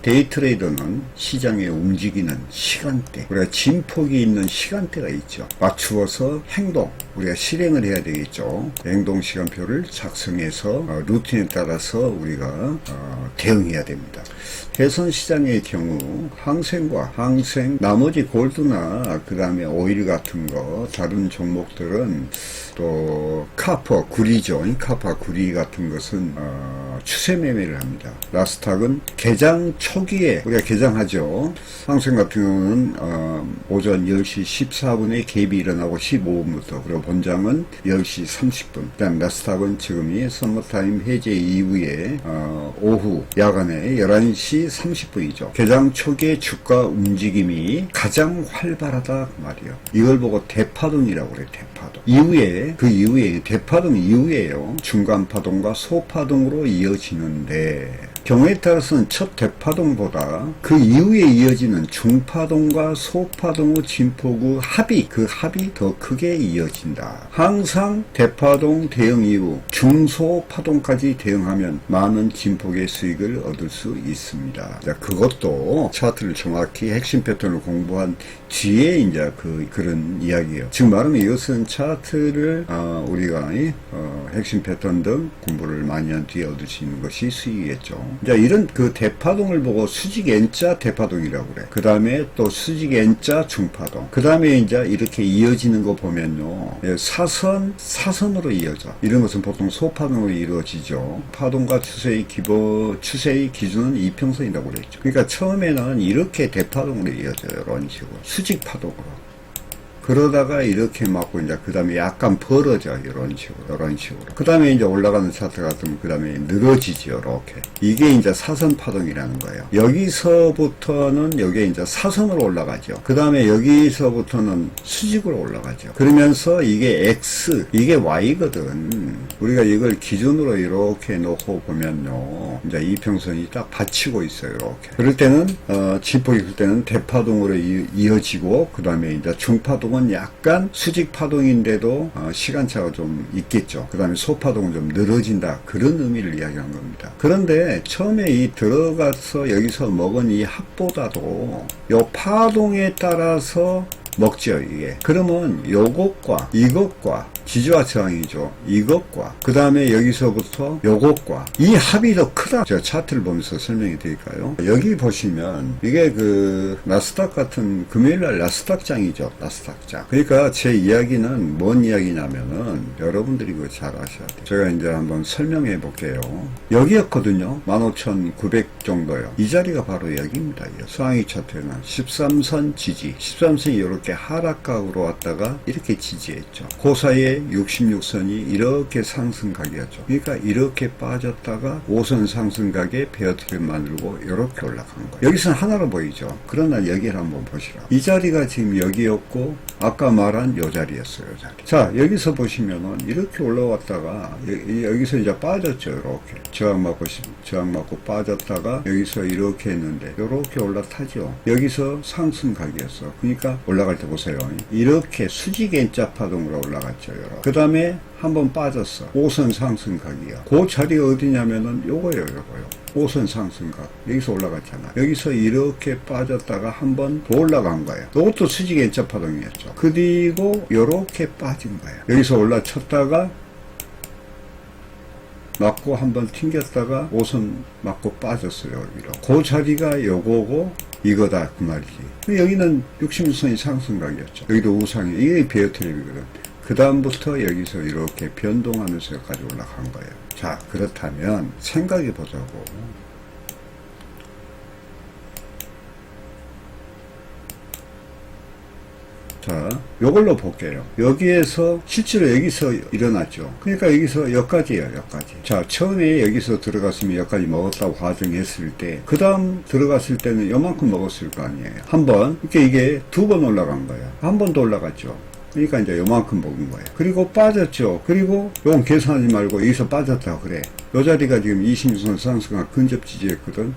데이트레이더는 시장에 움직이는 시간대, 우리가 진폭이 있는 시간대가 있죠. 맞추어서 행동, 우리가 실행을 해야 되겠죠. 행동 시간표를 작성해서 루틴에 따라서 우리가 대응해야 됩니다. 해선 시장의 경우 항생과 항생, 나머지 골드나 그 다음에 오일 같은 거, 다른 종목들은 또 카퍼, 구리죠. 카퍼, 구리 같은 것은 추세 매매를 합니다. 나스닥은 개장 초기에 우리가 개장하죠. 항생 같은 경우는 오전 10시 14분에 갭이 일어나고 15분부터, 그리고 본장은 10시 30분. 그다음 나스닥은 지금이 서머타임 해제 이후에 오후 야간에 11시 30분이죠. 개장 초기의 주가 움직임이 가장 활발하다 그 말이에요. 이걸 보고 대파동이라고 그래요. 대파동. 이후에, 그 이후에, 대파동 이후에요, 중간파동과 소파동으로 이어지는데, 경우에 따라서는 첫 대파동보다 그 이후에 이어지는 중파동과 소파동 후 진폭 후 합이, 그 합이 더 크게 이어진다. 항상 대파동 대응 이후 중소파동까지 대응하면 많은 진폭의 수익을 얻을 수 있습니다. 자, 그것도 차트를 정확히 핵심 패턴을 공부한 뒤에 이제 그런 이야기예요. 즉 말하면 이것은 차트를 우리가 핵심 패턴 등 공부를 많이 한 뒤에 얻을 수 있는 것이 수익이겠죠. 자, 이런 그 대파동을 보고 수직 N자 대파동이라고 그래. 그 다음에 또 수직 N자 중파동. 그 다음에 이제 이렇게 이어지는 거 보면요, 사선으로 이어져. 이런 것은 보통 소파동으로 이루어지죠. 파동과 추세의 기준은 이평선이라고 그랬죠. 그러니까 처음에는 이렇게 대파동으로 이어져요. 이런 식으로. 수직 파동으로. 그러다가 이렇게 맞고, 이제 그 다음에 약간 벌어져. 이런 식으로. 그 다음에 이제 올라가는 차트 같으면 그 다음에 늘어지죠. 이렇게. 이게 이제 사선 파동이라는 거예요. 여기서부터는 여기에 이제 사선으로 올라가죠. 그 다음에 여기서부터는 수직으로 올라가죠. 그러면서 이게 X, 이게 Y거든. 우리가 이걸 기준으로 이렇게 놓고 보면요, 이제 이평선이 딱 받치고 있어요. 이렇게. 그럴 때는, 진폭이 있을 때는 대파동으로 이어지고, 그 다음에 이제 중파동 은 약간 수직 파동인데도 시간차가 좀 있겠죠. 그 다음에 소파동은 좀 늘어진다. 그런 의미를 이야기한 겁니다. 그런데 처음에 이 들어가서 여기서 먹은 이 합보다도 요 파동에 따라서 먹죠, 이게. 그러면 요것과 이것과 지지와 저항이죠. 이것과 그 다음에 여기서부터 요것과 이 합이 더 크다. 제가 차트를 보면서 설명해 드릴까요? 여기 보시면 이게 그 나스닥 같은 금요일날 나스닥장이죠. 나스닥장. 그러니까 제 이야기는 뭔 이야기냐면은 여러분들이 그거 잘 아셔야 돼요. 제가 이제 한번 설명해 볼게요. 여기였거든요. 15,900 정도요. 이 자리가 바로 여기입니다. 수항이 차트에는 13선 지지, 13선이 이렇게 하락각으로 왔다가 이렇게 지지했죠. 그 사이에 66선이 이렇게 상승각이었죠. 그러니까 이렇게 빠졌다가 5선 상승각에 베어트를 만들고 이렇게 올라간 거예요. 여기서는 하나로 보이죠. 그러나 여기를 한번 보시라. 이 자리가 지금 여기였고 아까 말한 요 자리였어요. 요 자리. 자, 여기서 보시면은 이렇게 올라왔다가 여기서 이제 빠졌죠. 이렇게 저항 맞고 빠졌다가 여기서 이렇게 했는데 이렇게 올라타죠. 여기서 상승각이었어. 그러니까 올라갈 때 보세요. 이렇게 수직 N자 파동으로 올라갔죠. 그 다음에 한번 빠졌어. 5선 상승각이야. 그 자리가 어디냐면은 요거예요. 5선 상승각. 여기서 올라갔잖아. 여기서 이렇게 빠졌다가 한번 더 올라간 거예요. 이것도 수직 N자 파동이었죠. 그리고 요렇게 빠진 거예요. 여기서 올라쳤다가 맞고 한번 튕겼다가 5선 맞고 빠졌어요. 여기로. 그 자리가 요거고 이거다 그 말이지. 여기는 66선이 상승각이었죠. 여기도 우상이, 이게 베어트랩이거든. 그 다음부터 여기서 이렇게 변동하면서 여기까지 올라간 거예요. 자, 그렇다면 생각해 보자고. 자, 요걸로 볼게요. 여기에서 실제로 여기서 일어났죠. 그러니까 여기서 여기까지예요. 여기까지. 자, 처음에 여기서 들어갔으면 여기까지 먹었다고 가정했을 때 그 다음 들어갔을 때는 요만큼 먹었을 거 아니에요. 한 번. 이게 두 번 올라간 거예요. 한 번 더 올라갔죠. 그러니까 이제 요만큼 먹은 거예요. 그리고 빠졌죠. 그리고 요건 계산하지 말고 여기서 빠졌다 그래. 요 자리가 지금 26선 상승각 근접 지지했거든.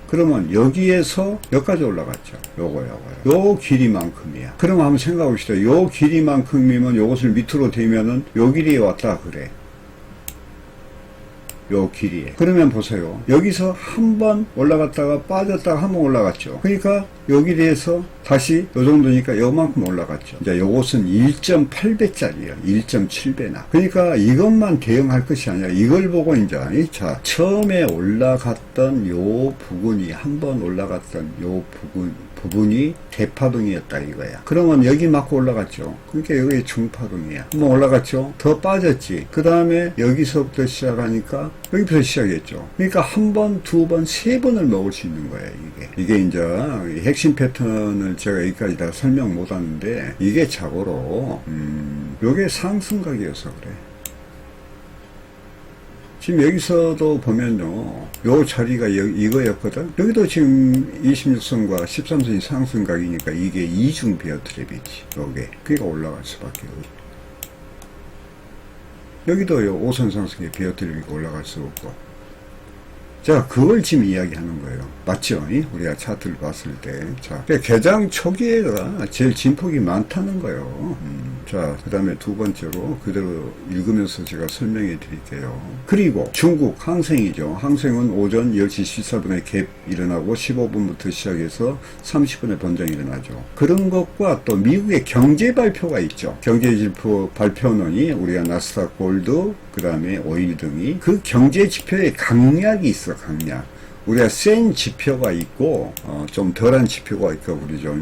그러면 여기에서 여기까지 올라갔죠. 요거요. 요 길이만큼이야. 그럼 한번 생각해 봅시다. 요 길이만큼이면 요것을 밑으로 대면은 요 길이에 왔다 그래. 요 길이에. 그러면 보세요. 여기서 한번 올라갔다가 빠졌다가 한번 올라갔죠. 그러니까 여기 대해서 다시 요 정도니까 요만큼 올라갔죠. 이제 요것은 1.8배짜리예요. 1.7배나. 그러니까 이것만 대응할 것이 아니라 이걸 보고 이제 자, 처음에 올라갔던 요 부분이 한번 올라갔던 요 부분이 대파동이었다 이거야. 그러면 여기 맞고 올라갔죠. 그러니까 여기 중파동이야. 한번 올라갔죠. 더 빠졌지. 그 다음에 여기서부터 시작하니까 여기부터 시작했죠. 그러니까 한 번, 두 번, 세 번을 먹을 수 있는 거야 이게. 이게 이제 핵심 패턴을 제가 여기까지 다 설명 못 하는데 이게 자고로 요게 상승각이어서 그래. 지금 여기서도 보면요, 요 자리가 이거였거든? 여기도 지금 26선과 13선이 상승각이니까 이게 이중 베어 트랩이지, 요게. 그러니까 올라갈 수밖에 없고. 여기도 요 5선 상승의 베어 트랩이니까 올라갈 수 없고. 자, 그걸 지금 이야기하는 거예요. 맞죠? 우리가 차트를 봤을 때. 자, 개장 초기에가 제일 진폭이 많다는 거예요. 자, 그 다음에 두 번째로 그대로 읽으면서 제가 설명해 드릴게요. 그리고 중국 항생이죠. 항생은 오전 10시 14분에 갭 일어나고 15분부터 시작해서 30분에 번정이 일어나죠. 그런 것과 또 미국의 경제 발표가 있죠. 경제 지표 발표는 우리가 나스닥 골드, 그 다음에 오일 등이 그 경제 지표에 강약이 있어, 강약. 우리가 센 지표가 있고 좀 덜한 지표가 있고 그러죠.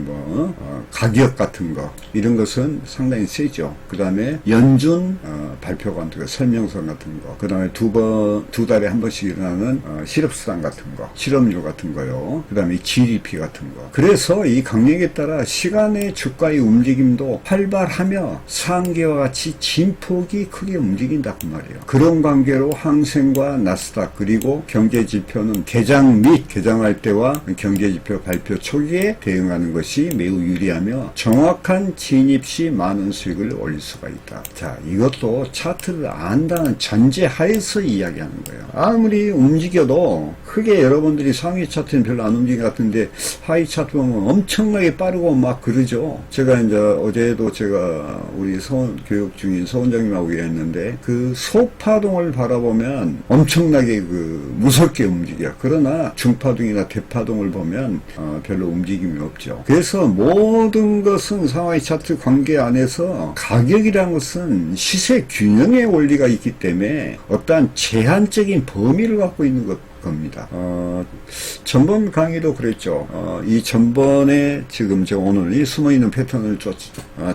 가격 같은 거 이런 것은 상당히 세죠. 그 다음에 연준 발표 같은 거, 설명서 같은 거, 그 다음에 두 달에 한 번씩 일어나는 실업수당 같은 거, 실업률 같은 거요. 그 다음에 GDP 같은 거. 그래서 이 강력에 따라 시간의 주가의 움직임도 활발하며 상계와 같이 진폭이 크게 움직인다 그 말이에요. 그런 관계로 항생과 나스닥 그리고 경제 지표는 개장 및 개장할 때와 경제지표 발표 초기에 대응하는 것이 매우 유리하며 정확한 진입 시 많은 수익을 올릴 수가 있다. 자, 이것도 차트를 안다는 전제 하에서 이야기하는 거예요. 아무리 움직여도 크게 여러분들이 상위 차트는 별로 안 움직인 것 같은데 하위 차트 보면 엄청나게 빠르고 막 그러죠. 제가 이제 어제도 제가 우리 교육 중인 서원장님하고 얘기했는데 그 소파동을 바라보면 엄청나게 무섭게 움직여. 그러나 중파동이나 대파동을 보면 별로 움직임이 없죠. 그래서 모든 것은 상하이 차트 관계 안에서 가격이라는 것은 시세 균형의 원리가 있기 때문에 어떠한 제한적인 범위를 갖고 있는 겁니다. 전번 강의도 그랬죠. 이 전번에 지금 제가 오늘 이 숨어있는 패턴을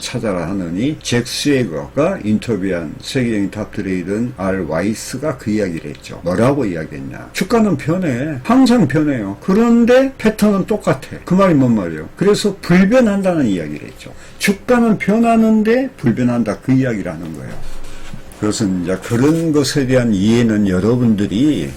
찾아라 하느니 잭 스웨거가 인터뷰한 세계적인 탑트레이더는 알 와이스가 그 이야기를 했죠. 뭐라고 이야기했냐. 주가는 변해. 항상 변해요. 그런데 패턴은 똑같아. 그 말이 뭔 말이에요. 그래서 불변한다는 이야기를 했죠. 주가는 변하는데 불변한다. 그 이야기를 하는 거예요. 그것은 이제 그런 것에 대한 이해는 여러분들이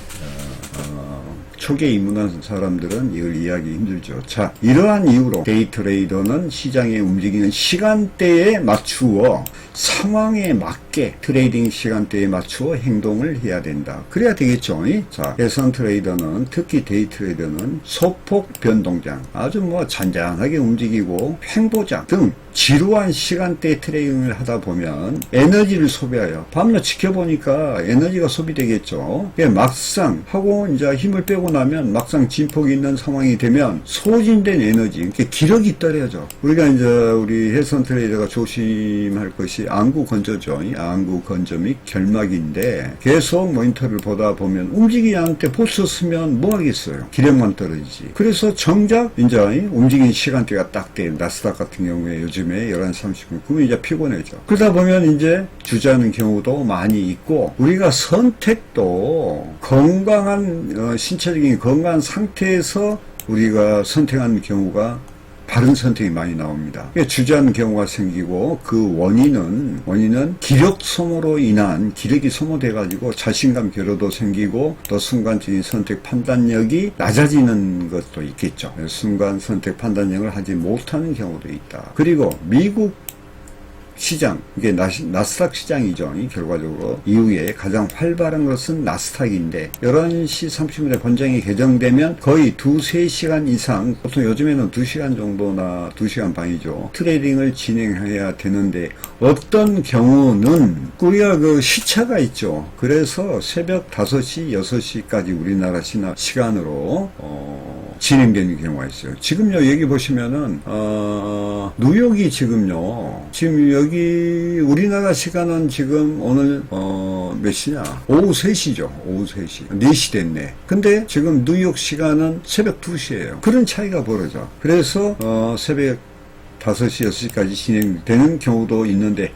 초기에 입문한 사람들은 이걸 이해하기 힘들죠. 자, 이러한 이유로 데이 트레이더는 시장에 움직이는 시간대에 맞추어 상황에 맞게 트레이딩 시간대에 맞추어 행동을 해야 된다. 그래야 되겠죠. 자, 예선 트레이더는 특히 데이 트레이더는 소폭 변동장, 아주 잔잔하게 움직이고 횡보장 등 지루한 시간대 트레이딩을 하다 보면 에너지를 소비해요. 밤낮 지켜보니까 에너지가 소비되겠죠. 막상 하고 이제 힘을 빼고 나면 막상 진폭이 있는 상황이 되면 소진된 에너지, 기력이 떨어져. 우리가 이제 우리 해선 트레이더가 조심할 것이 안구 건조죠. 안구 건조 및 결막인데 계속 모니터를 보다 보면 움직이지 않을 때 보스 쓰면 뭐 하겠어요. 기력만 떨어지지. 그래서 정작 이제 움직이는 시간대가 딱 돼. 나스닥 같은 경우에 요즘에 11시 30분. 그러면 이제 피곤해져. 그러다 보면 이제 주저하는 경우도 많이 있고 우리가 선택도 건강한 신체적인 건강한 상태에서 우리가 선택하는 경우가 바른 선택이 많이 나옵니다. 주저하는 경우가 생기고 그 원인은 기력 소모로 인한 기력이 소모돼 가지고 자신감 결여도 생기고 또 순간적인 선택 판단력이 낮아지는 것도 있겠죠. 순간 선택 판단력을 하지 못하는 경우도 있다. 그리고 미국 시장, 이게 나스닥 시장이죠. 결과적으로 이후에 가장 활발한 것은 나스닥인데 11시 30분에 권장이 개정되면 거의 2-3시간 이상, 보통 요즘에는 2시간 정도나 2시간 반이죠. 트레이딩을 진행해야 되는데 어떤 경우는 우리가 그 시차가 있죠. 그래서 새벽 5시, 6시까지 우리나라 시간으로 진행되는 경우가 있어요. 지금요, 여기 보시면은 뉴욕이 지금 여기 우리나라 시간은 지금 오늘 몇 시냐? 오후 3시죠. 오후 3시. 4시 됐네. 근데 지금 뉴욕 시간은 새벽 2시예요. 그런 차이가 벌어져. 그래서 새벽 5시, 6시까지 진행되는 경우도 있는데,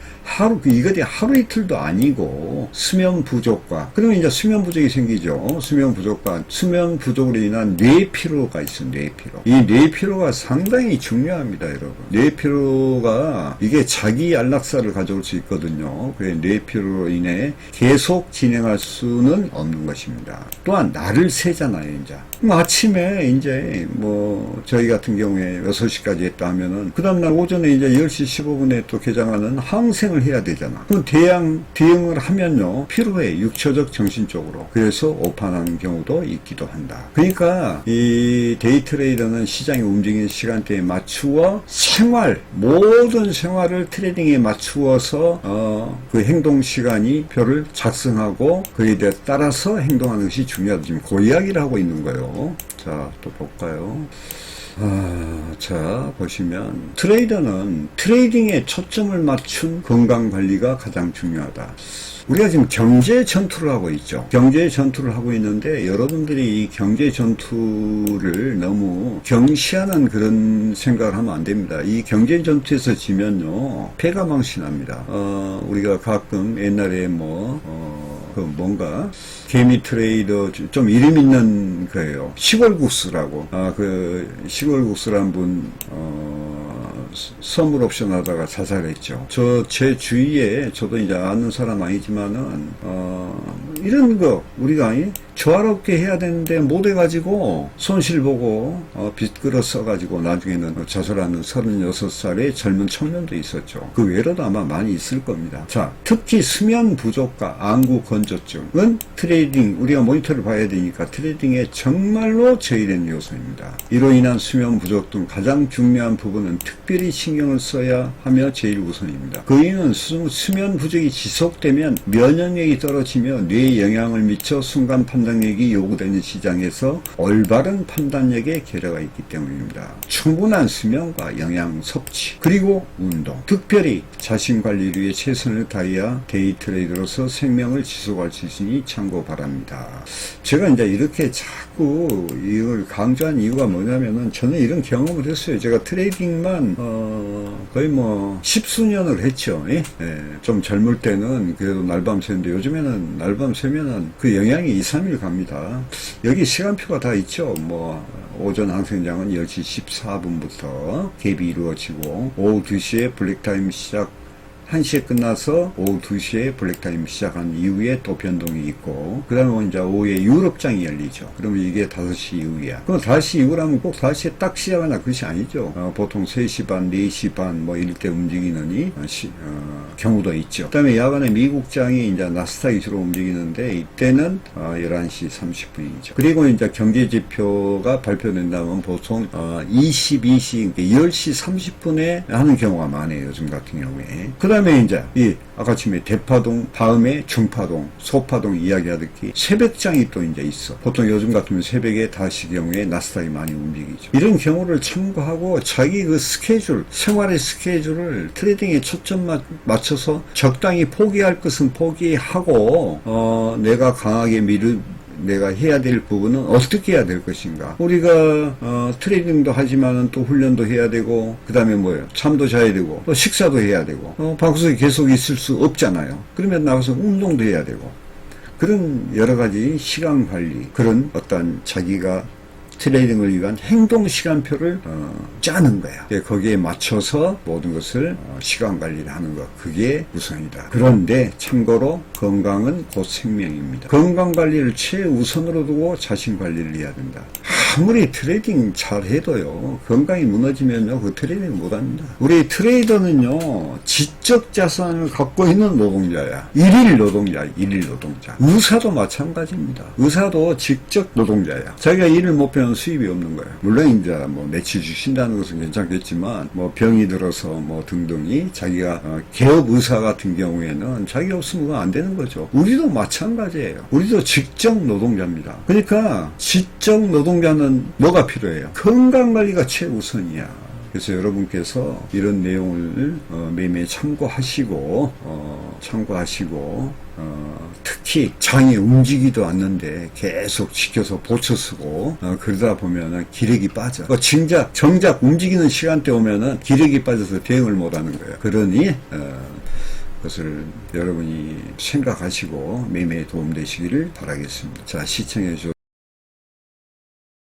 이것이 하루 이틀도 아니고, 수면 부족과, 그러면 이제 수면 부족이 생기죠. 수면 부족으로 인한 뇌피로가 있어, 뇌피로. 이 뇌피로가 상당히 중요합니다, 여러분. 뇌피로가, 이게 자기 안락사를 가져올 수 있거든요. 그래, 뇌피로로 인해 계속 진행할 수는 없는 것입니다. 또한, 날을 새잖아요, 이제. 아침에, 이제, 저희 같은 경우에 6시까지 했다 하면은, 그 다음날 오전에 이제 10시 15분에 또 개장하는 항생을 해야 되잖아. 그럼 대응을 하면요, 피로해, 육체적, 정신적으로. 그래서 오판하는 경우도 있기도 한다. 그러니까, 이 데이트레이더는 시장이 움직이는 시간대에 맞추어 모든 생활을 트레이딩에 맞추어서, 그 행동 시간이 표를 작성하고, 그에 따라서 행동하는 것이 중요하다. 지금 그 이야기를 하고 있는 거예요. 자, 또 볼까요? 자, 보시면 트레이더는 트레이딩에 초점을 맞춘 건강관리가 가장 중요하다. 우리가 지금 경제 전투를 하고 있죠. 경제 전투를 하고 있는데 여러분들이 이 경제 전투를 너무 경시하는 그런 생각을 하면 안 됩니다. 이 경제 전투에서 지면요, 패가 망신합니다. 우리가 가끔 옛날에 뭔가 개미 트레이더 좀 이름 있는 거예요. 시골국수라고. 시골국수란 분 선물 옵션 하다가 자살했죠. 제 주위에, 저도 이제 아는 사람 아니지만은 이런 거 우리가 조화롭게 해야 되는데 못 해가지고 손실보고 빚그릇 써가지고 나중에는 자살하는 36살의 젊은 청년도 있었죠. 그 외로도 아마 많이 있을 겁니다. 자, 특히 수면 부족과 안구 건조증은 트레이딩, 우리가 모니터를 봐야 되니까 트레이딩에 정말로 제일된 요소입니다. 이로 인한 수면 부족 등 가장 중요한 부분은 특별히 신경을 써야 하며 제일 우선입니다. 그 이유는 수면 부족이 지속되면 면역력이 떨어지며 뇌에 영향을 미쳐 순간 판단력이 요구되는 시장에서 올바른 판단력에 결여가 있기 때문입니다. 충분한 수면과 영양 섭취, 그리고 운동, 특별히 자신관리를 위해 최선을 다해야 데이트레이더로서 생명을 지속할 수 있으니 참고 바랍니다. 제가 이제 이렇게 자꾸 이걸 강조한 이유가 뭐냐면은, 저는 이런 경험을 했어요. 제가 트레이딩만 거의 10수년을 했죠. 예? 좀 젊을 때는 그래도 날밤 새는데, 요즘에는 날밤 새면은 그 영향이 2-3일 갑니다. 여기 시간표가 다 있죠. 오전 항생장은 10시 14분부터 개입이 이루어지고, 오후 2시에 블랙타임 시작, 1시에 끝나서 오후 2시에 블랙타임 시작한 이후에 또 변동이 있고, 그 다음에 이제 오후에 유럽장이 열리죠. 그러면 이게 5시 이후야. 그럼 5시 이후라면 꼭 5시에 딱 시작하나? 그것이 아니죠. 보통 3시 반, 4시 반, 이럴 때 움직이는 경우도 있죠. 그 다음에 야간에 미국장이 이제 나스닥이 주로 움직이는데, 이때는 11시 30분이죠. 그리고 이제 경제지표가 발표된다면 보통 22시, 10시 30분에 하는 경우가 많아요. 요즘 같은 경우에. 그 다음에 이제 아까 처음에 대파동, 다음에 중파동, 소파동 이야기하듯이 새벽장이 또 이제 있어. 보통 요즘 같으면 새벽에 5시 경우에 나스닥이 많이 움직이죠. 이런 경우를 참고하고 자기 그 스케줄, 생활의 스케줄을 트레이딩에 초점 맞춰서 적당히 포기할 것은 포기하고, 내가 강하게 내가 해야 될 부분은 어떻게 해야 될 것인가. 우리가 트레이딩도 하지만은 또 훈련도 해야 되고, 그 다음에 잠도 자야 되고, 또 식사도 해야 되고, 방구석에 계속 있을 수 없잖아요. 그러면 나가서 운동도 해야 되고, 그런 여러 가지 시간 관리, 그런 어떤 자기가 트레이딩을 위한 행동 시간표를 짜는 거야. 거기에 맞춰서 모든 것을 시간 관리를 하는 것, 그게 우선이다. 그런데 참고로 건강은 곧 생명입니다. 건강 관리를 최우선으로 두고 자신 관리를 해야 된다. 아무리 트레이딩 잘 해도요, 건강이 무너지면요, 그 트레이딩 못 합니다. 우리 트레이더는요, 지적 자산을 갖고 있는 노동자야. 일일 노동자, 일일 노동자. 의사도 마찬가지입니다. 의사도 직접 노동자야. 자기가 일을 못 배우면 수입이 없는 거예요. 물론 이제 뭐 매출 주신다는 것은 괜찮겠지만, 뭐 병이 들어서 뭐 등등이 자기가 개업 의사 같은 경우에는 자기 없으면 그거 안 되는 거죠. 우리도 마찬가지예요. 우리도 직접 노동자입니다. 그러니까 지적 노동자는 뭐가 필요해요? 건강관리가 최우선이야. 그래서 여러분께서 이런 내용을 매매 참고하시고 특히 장이 움직이도 않는데 계속 지켜서 보초 쓰고 그러다 보면은 기력이 빠져. 정작 움직이는 시간대 오면은 기력이 빠져서 대응을 못하는 거예요. 그러니 그것을 여러분이 생각하시고 매매에 도움되시기를 바라겠습니다. 자, 시청해 주셔서